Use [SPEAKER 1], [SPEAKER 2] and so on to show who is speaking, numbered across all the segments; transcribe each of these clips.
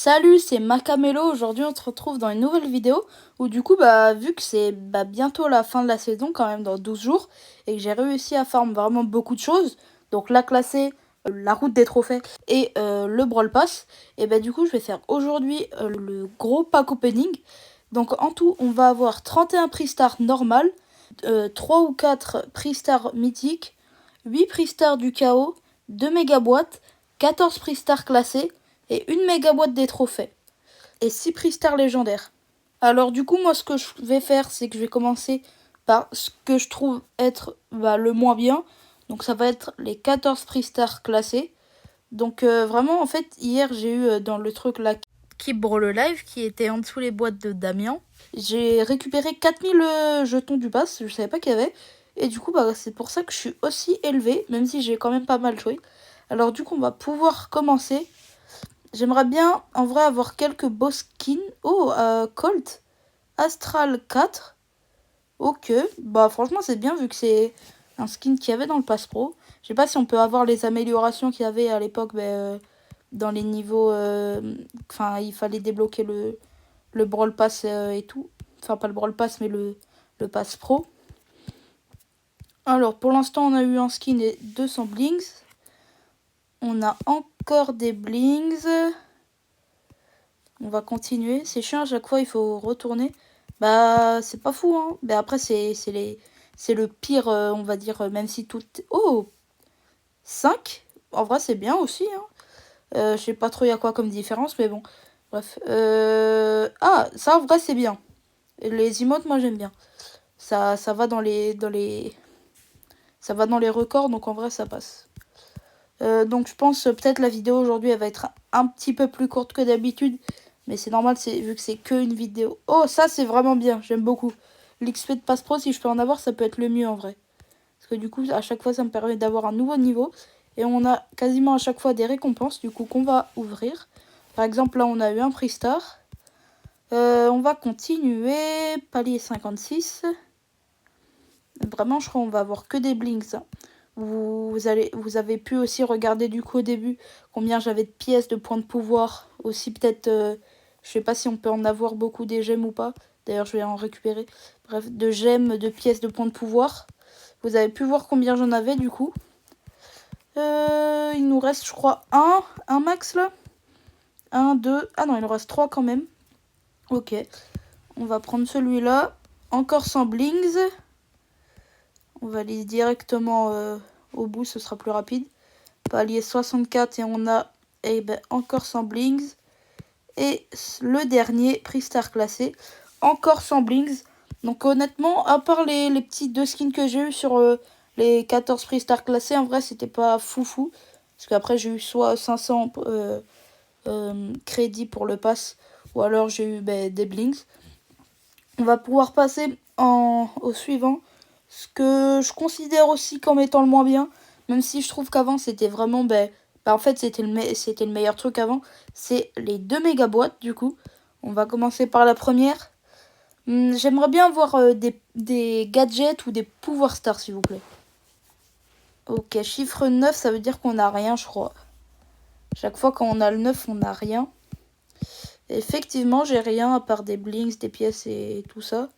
[SPEAKER 1] Salut, c'est Macamelo. Aujourd'hui, on se retrouve dans une nouvelle vidéo où vu que c'est bientôt la fin de la saison, quand même dans 12 jours, et que j'ai réussi à farm vraiment beaucoup de choses, donc la classée, la route des trophées et le Brawl Pass, et du coup, je vais faire aujourd'hui le gros pack opening. Donc en tout, on va avoir 31 prix stars normal, 3 ou 4 prix stars mythiques, 8 prix stars du chaos, 2 méga boîtes, 14 prix stars classés, et une méga boîte des trophées. Et 6 prix stars légendaires. Alors du coup, moi ce que je vais faire, c'est que je vais commencer par ce que je trouve être le moins bien. Donc ça va être les 14 prix stars classés. Donc vraiment, en fait, hier j'ai eu dans le truc là, Keep Brawl Live, qui était en dessous les boîtes de Damien. J'ai récupéré 4000 jetons du pass, je savais pas qu'il y avait. Et du coup, c'est pour ça que je suis aussi élevé, même si j'ai quand même pas mal joué. Alors du coup, on va pouvoir commencer. J'aimerais bien, en vrai, avoir quelques beaux skins. Oh, Colt, Astral 4. Ok, franchement, c'est bien, vu que c'est un skin qu'il y avait dans le Pass Pro. Je sais pas si on peut avoir les améliorations qu'il y avait à l'époque, dans les niveaux... Enfin, il fallait débloquer le Brawl Pass et tout. Enfin, pas le Brawl Pass, mais le Pass Pro. Alors, pour l'instant, on a eu un skin et 200 blings. On a encore des blings. On va continuer. C'est chiant, à chaque fois, il faut retourner. C'est pas fou, hein. Après, c'est le pire, on va dire, même si tout... Oh 5. En vrai, c'est bien aussi, hein. Je sais pas trop il y a quoi comme différence, mais bon. Bref. Ah, ça, en vrai, c'est bien. Les emotes, moi, j'aime bien. Ça va dans les... Ça va dans les records, donc en vrai, ça passe. Donc je pense peut-être la vidéo aujourd'hui elle va être un petit peu plus courte que d'habitude, mais c'est normal, vu que c'est que une vidéo. Oh, ça c'est vraiment bien, j'aime beaucoup. L'XP de Pass Pro, si je peux en avoir, ça peut être le mieux en vrai. Parce que du coup, à chaque fois, ça me permet d'avoir un nouveau niveau. Et on a quasiment à chaque fois des récompenses, du coup, qu'on va ouvrir. Par exemple, là, on a eu un prix star. On va continuer. Palier 56. Vraiment, je crois qu'on va avoir que des blinks, hein. Vous avez pu aussi regarder du coup au début combien j'avais de pièces, de points de pouvoir. Aussi peut-être, je sais pas si on peut en avoir beaucoup des gemmes ou pas. D'ailleurs, je vais en récupérer. Bref, de gemmes, de pièces, de points de pouvoir. Vous avez pu voir combien j'en avais du coup. Il nous reste, je crois, un max là. 1, 2... Ah non, il nous reste 3 quand même. Ok. On va prendre celui-là. Encore sans blings. On va aller directement au bout, ce sera plus rapide. Palier 64 et on a encore sans blings. Et le dernier, prix star classé, encore sans blings. Donc honnêtement, à part les petits 2 skins que j'ai eu sur les 14 prix star classés, en vrai c'était pas foufou. Parce qu'après j'ai eu soit 500 crédits pour le pass, ou alors j'ai eu des blings. On va pouvoir passer au suivant. Ce que je considère aussi comme étant le moins bien, même si je trouve qu'avant c'était vraiment... en fait c'était le meilleur truc avant. C'est les 2 méga boîtes du coup. On va commencer par la première. J'aimerais bien avoir des gadgets ou des pouvoirs stars s'il vous plaît. Ok, chiffre 9, ça veut dire qu'on n'a rien je crois. Chaque fois quand on a le 9 on n'a rien. Effectivement j'ai rien à part des blinks, des pièces et tout ça.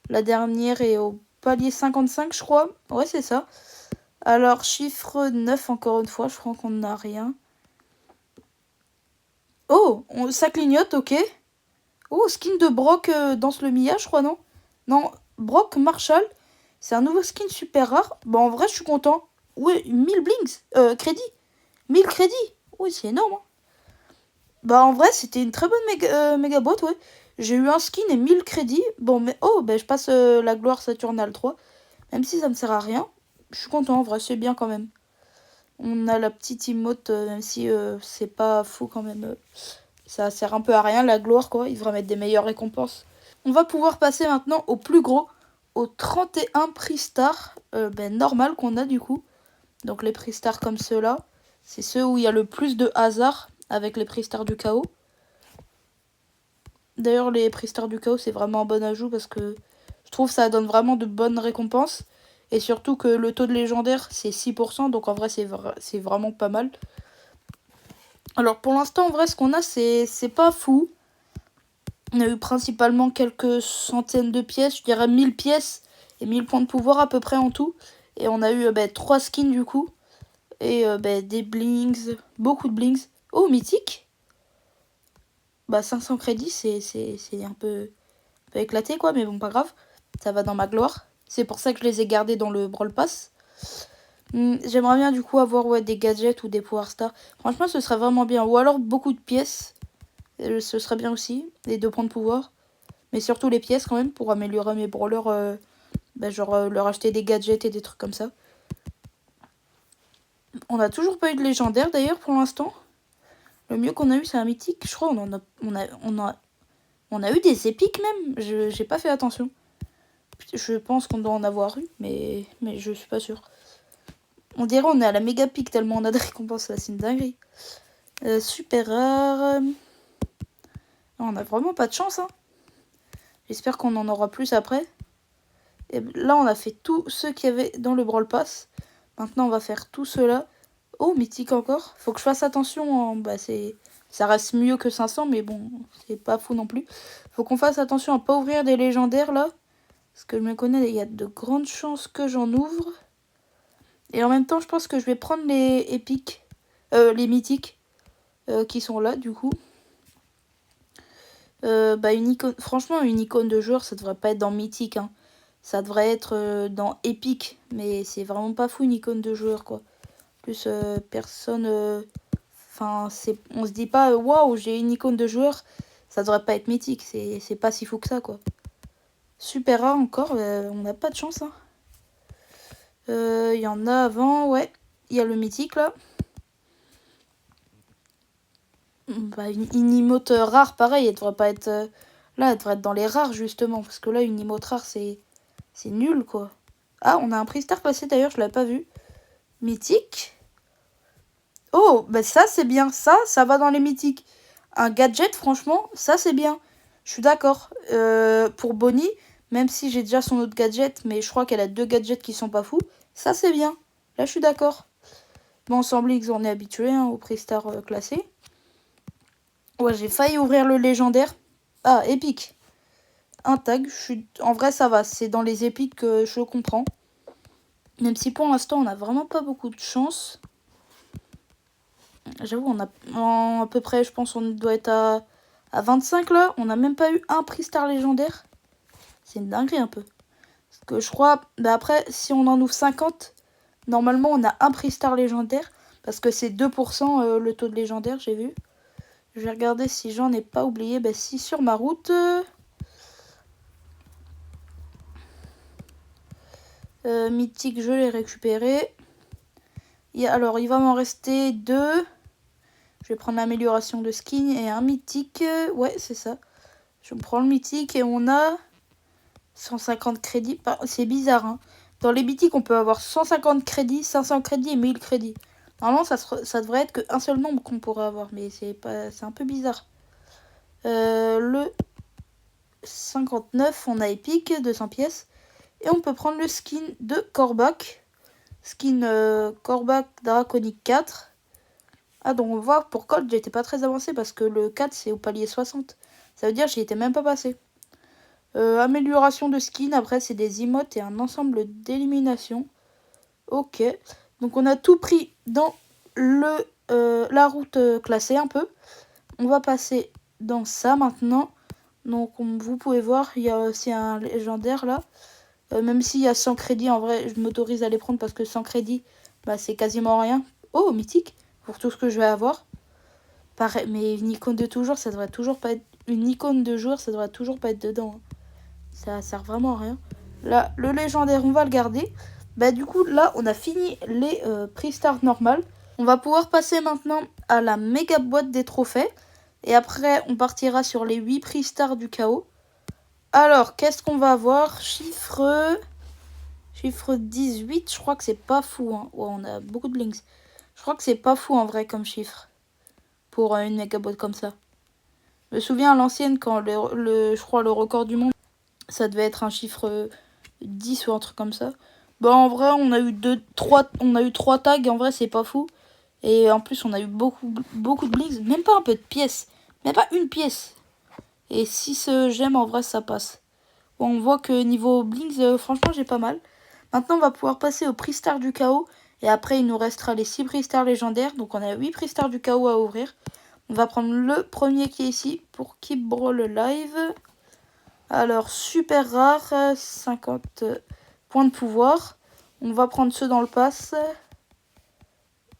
[SPEAKER 1] La dernière est au palier 55 je crois. Ouais c'est ça. Alors chiffre 9 encore une fois, je crois qu'on n'a rien. Oh, ça clignote, ok. Oh, skin de Brock danse le Mia, je crois, non? Non, Brock Marshall, c'est un nouveau skin super rare. En vrai, je suis content. Ouais, 1000 blinks, crédits. 1000 crédits. Oui, c'est énorme, hein. En vrai, c'était une très bonne méga boîte, ouais. J'ai eu un skin et 1000 crédits. Mais je passe la gloire Saturnale 3. Même si ça me sert à rien. Je suis content, en vrai, c'est bien quand même. On a la petite emote, même si c'est pas fou quand même. Ça sert un peu à rien, la gloire, quoi. Il devrait mettre des meilleures récompenses. On va pouvoir passer maintenant au plus gros, au 31 prix star normal qu'on a du coup. Donc les prix stars comme ceux-là, c'est ceux où il y a le plus de hasard avec les prix stars du chaos. D'ailleurs, les prix stars du chaos, c'est vraiment un bon ajout parce que je trouve que ça donne vraiment de bonnes récompenses. Et surtout que le taux de légendaire, c'est 6%, donc en vrai, c'est vraiment pas mal. Alors pour l'instant, en vrai, ce qu'on a, c'est pas fou. On a eu principalement quelques centaines de pièces, je dirais 1000 pièces et 1000 points de pouvoir à peu près en tout. Et on a eu 3 skins du coup. Et des blings, beaucoup de blings. Oh, mythique. 500 crédits, c'est un peu éclaté quoi, mais bon, pas grave. Ça va dans ma gloire. C'est pour ça que je les ai gardés dans le Brawl Pass. J'aimerais bien du coup avoir des gadgets ou des Power Stars. Franchement, ce serait vraiment bien. Ou alors beaucoup de pièces. Ce serait bien aussi. Et 2 points de pouvoir. Mais surtout les pièces quand même pour améliorer mes brawlers. Genre leur acheter des gadgets et des trucs comme ça. On n'a toujours pas eu de légendaire d'ailleurs pour l'instant. Le mieux qu'on a eu c'est un mythique. Je crois on a eu des épiques même. J'ai pas fait attention. Je pense qu'on doit en avoir eu, mais je suis pas sûre. On dirait on est à la méga pique tellement on a de récompenses là, c'est une dinguerie. Super rare. On a vraiment pas de chance, hein. J'espère qu'on en aura plus après. Et là, on a fait tous ceux qu'il y avait dans le Brawl Pass. Maintenant, on va faire tout cela. Oh, mythique encore. Faut que je fasse attention. Ça reste mieux que 500, mais bon, c'est pas fou non plus. Faut qu'on fasse attention à pas ouvrir des légendaires là. Parce que je me connais, il y a de grandes chances que j'en ouvre. Et en même temps, je pense que je vais prendre les épiques. Les mythiques. Qui sont là, du coup. Une icône, franchement, une icône de joueur, ça devrait pas être dans mythique, hein. Ça devrait être dans épique, mais c'est vraiment pas fou une icône de joueur quoi. Plus personne, on se dit pas waouh j'ai une icône de joueur, ça devrait pas être mythique, c'est pas si fou que ça quoi. Super rare encore, on n'a pas de chance hein. Y en a avant, ouais, il y a le mythique là. Une emote rare pareil, elle devrait pas être là, elle devrait être dans les rares justement parce que là une emote rare c'est nul quoi. Ah, on a un prix star passé d'ailleurs, je l'avais pas vu. Mythique. Oh, ça c'est bien. Ça va dans les mythiques. Un gadget, franchement, ça c'est bien. Je suis d'accord. Pour Bonnie, même si j'ai déjà son autre gadget, mais je crois qu'elle a 2 gadgets qui sont pas fous. Ça c'est bien. Là, je suis d'accord. Bon, ensemble, ils en est habitué hein, au prix star classé. Ouais, j'ai failli ouvrir le légendaire. Ah, épique. Un tag. En vrai, ça va. C'est dans les épiques que je comprends. Même si pour l'instant, on n'a vraiment pas beaucoup de chance. J'avoue, on a à peu près, je pense, on doit être à 25 là. On n'a même pas eu un prix star légendaire. C'est une dinguerie un peu. Parce que je crois, après, si on en ouvre 50, normalement, on a un prix star légendaire. Parce que c'est 2% le taux de légendaire, j'ai vu. Je vais regarder si j'en ai pas oublié. Si, sur ma route. Mythique, je l'ai récupéré. Alors, il va m'en rester 2. Je vais prendre l'amélioration de skin et un mythique. Ouais, c'est ça. Je prends le mythique et on a 150 crédits. C'est bizarre, hein. Dans les mythiques, on peut avoir 150 crédits, 500 crédits et 1000 crédits. Normalement, ça devrait être qu'un seul nombre qu'on pourrait avoir, mais c'est un peu bizarre. Le 59, on a épique, 200 pièces. Et on peut prendre le skin de Kor'bak. Skin Kor'bak Draconic 4. Ah, donc on voit pour Colt, j'étais pas très avancé parce que le 4, c'est au palier 60. Ça veut dire que j'y étais même pas passé. Amélioration de skin, après c'est des emotes et un ensemble d'élimination. Ok. Donc on a tout pris dans la route classée un peu. On va passer dans ça maintenant. Donc vous pouvez voir, il y a aussi un légendaire là. Même s'il y a 100 crédits, en vrai, je m'autorise à les prendre parce que 100 crédits, c'est quasiment rien. Oh, mythique, pour tout ce que je vais avoir. Pareil, mais une icône de toujours, ça devrait toujours pas être... Une icône de joueur, ça devrait toujours pas être dedans. Ça sert vraiment à rien. Là, le légendaire, on va le garder. Du coup, là, on a fini les prix stars normales. On va pouvoir passer maintenant à la méga boîte des trophées. Et après, on partira sur les 8 prix stars du chaos. Alors, qu'est-ce qu'on va avoir? Chiffre 18, je crois que c'est pas fou. Hein. Ouais, on a beaucoup de links. Je crois que c'est pas fou en vrai comme chiffre. Pour une méga boîte comme ça. Je me souviens à l'ancienne, quand je crois le record du monde, ça devait être un chiffre 10 ou un truc comme ça. En vrai, on a eu 3 tags, en vrai, c'est pas fou. Et en plus, on a eu beaucoup de blings. Même pas un peu de pièces. Même pas une pièce. Et 6 gemmes, en vrai, ça passe. Bon, on voit que niveau blings, franchement, j'ai pas mal. Maintenant, on va pouvoir passer au prix star du chaos. Et après, il nous restera les 6 prix stars légendaires. Donc, on a 8 prix stars du chaos à ouvrir. On va prendre le premier qui est ici pour Keep Brawl Live. Alors, super rare, 50 points de pouvoir. On va prendre ceux dans le pass.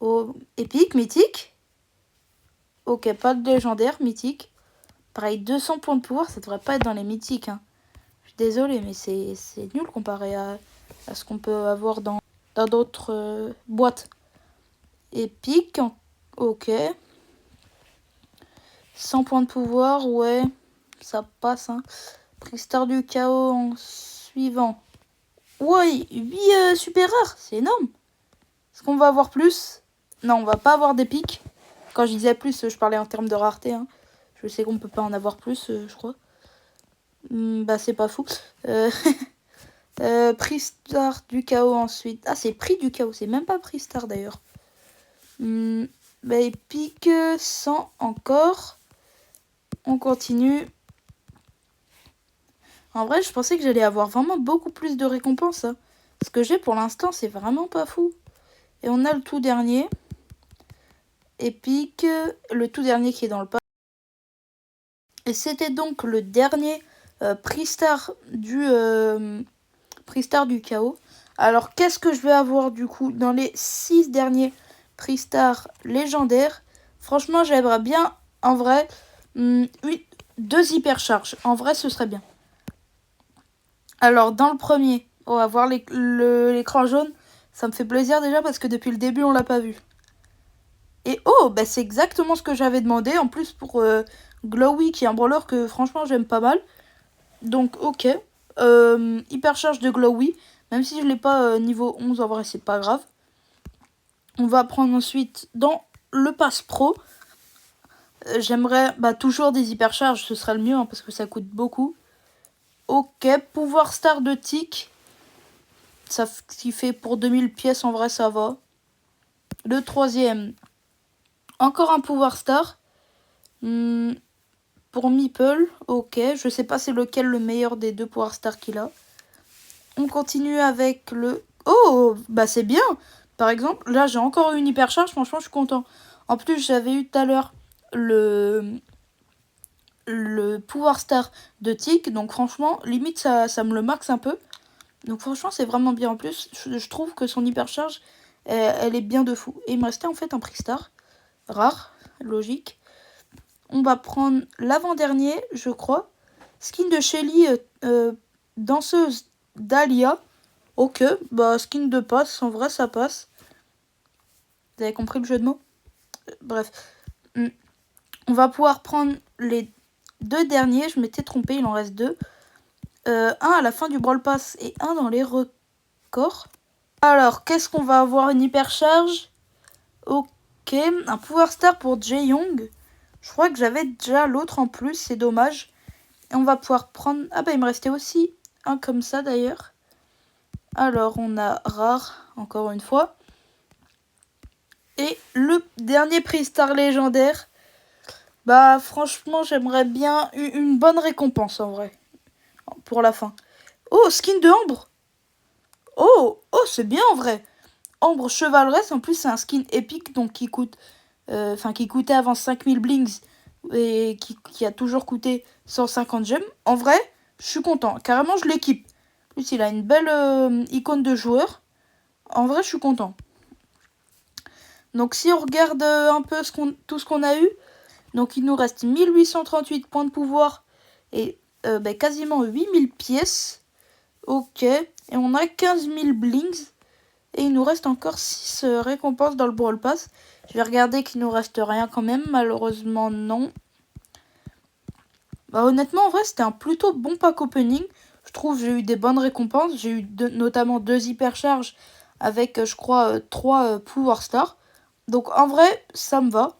[SPEAKER 1] Oh, épique, mythique. Ok, pas de légendaire, mythique. Pareil, 200 points de pouvoir, ça devrait pas être dans les mythiques. Hein. Je suis désolée, mais c'est nul comparé à ce qu'on peut avoir dans d'autres boîtes. Épique, ok. 100 points de pouvoir, ouais, ça passe. Hein. Prix star du chaos en suivant. Ouais, 8 super rares, c'est énorme. Est-ce qu'on va avoir plus? Non, on va pas avoir d'épique. Quand je disais plus, je parlais en termes de rareté. Hein. Je sais qu'on peut pas en avoir plus, je crois. Bah, c'est pas fou. Prix star du chaos ensuite. Ah, c'est prix du chaos, c'est même pas prix star d'ailleurs. Bah, épique, 100 encore. On continue. En vrai, je pensais que j'allais avoir vraiment beaucoup plus de récompenses. Hein. Ce que j'ai pour l'instant, c'est vraiment pas fou. Et on a le tout dernier. Épique. Le tout dernier qui est dans le pack. Et c'était donc le dernier prix star du chaos. Alors, qu'est-ce que je vais avoir du coup dans les 6 derniers prix stars légendaires? Franchement, j'aimerais bien, en vrai, 2 hypercharges. En vrai, ce serait bien. Alors, dans le premier, on va voir l'écran jaune. Ça me fait plaisir déjà parce que depuis le début, on l'a pas vu. Et oh, bah c'est exactement ce que j'avais demandé. En plus, pour Glowy, qui est un brawler que franchement, j'aime pas mal. Donc, ok. Hypercharge de Glowy. Même si je l'ai pas niveau 11, en vrai, c'est pas grave. On va prendre ensuite dans le Pass Pro. J'aimerais toujours des hypercharges, ce serait le mieux, hein, parce que ça coûte beaucoup. Ok, pouvoir star de Tic. Ça qui fait pour 2000 pièces, en vrai, ça va. Le troisième, encore un pouvoir star. Pour Meeple, ok. Je sais pas c'est lequel le meilleur des 2 pouvoir stars qu'il a. On continue avec le... Oh, bah c'est bien. Par exemple, là, j'ai encore eu une hypercharge. Franchement, je suis content. En plus, j'avais eu tout à l'heure le pouvoir star de Tic. Donc, franchement, limite, ça me le max un peu. Donc, franchement, c'est vraiment bien. En plus, je trouve que son hypercharge, elle est bien de fou. Et il me restait en fait un prix star. Rare, logique. On va prendre l'avant-dernier, je crois. Skin de Shelly, danseuse Dahlia. Ok, bah skin de passe, en vrai ça passe. Vous avez compris le jeu de mots? Bref. On va pouvoir prendre les 2 derniers. Je m'étais trompée, il en reste 2. Un à la fin du Brawl Pass et un dans les records. Alors, qu'est-ce qu'on va avoir? Une hypercharge. Ok, un pouvoir star pour Jae-Young. Je crois que j'avais déjà l'autre en plus, c'est dommage. Et on va pouvoir prendre... Ah bah il me restait aussi un comme ça d'ailleurs. Alors on a rare, encore une fois. Et le dernier prix star légendaire. Bah franchement j'aimerais bien une bonne récompense en vrai. Pour la fin. Oh, skin de Ambre. Oh, c'est bien en vrai. Ambre chevaleresse, en plus c'est un skin épique donc qui coûte... qui coûtait avant 5000 blings. Et qui a toujours coûté 150 gemmes. En vrai, je suis content. Carrément, je l'équipe. En plus, il a une belle icône de joueur. En vrai, je suis content. Donc, si on regarde un peu tout ce qu'on a eu. Donc, il nous reste 1838 points de pouvoir. Et quasiment 8000 pièces. Ok. Et on a 15 000 blings. Et il nous reste encore 6 récompenses dans le Brawl Pass. Je vais regarder qu'il nous reste rien quand même. Malheureusement, non. Bah, honnêtement, en vrai, c'était un plutôt bon pack opening. Je trouve j'ai eu des bonnes récompenses. J'ai eu notamment 2 hypercharges avec, je crois, 3 pouvoir stars. Donc, en vrai, ça me va.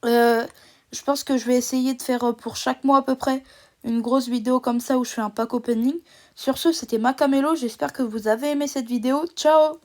[SPEAKER 1] Je pense que je vais essayer de faire pour chaque mois à peu près une grosse vidéo comme ça où je fais un pack opening. Sur ce, c'était Macamelo. J'espère que vous avez aimé cette vidéo. Ciao!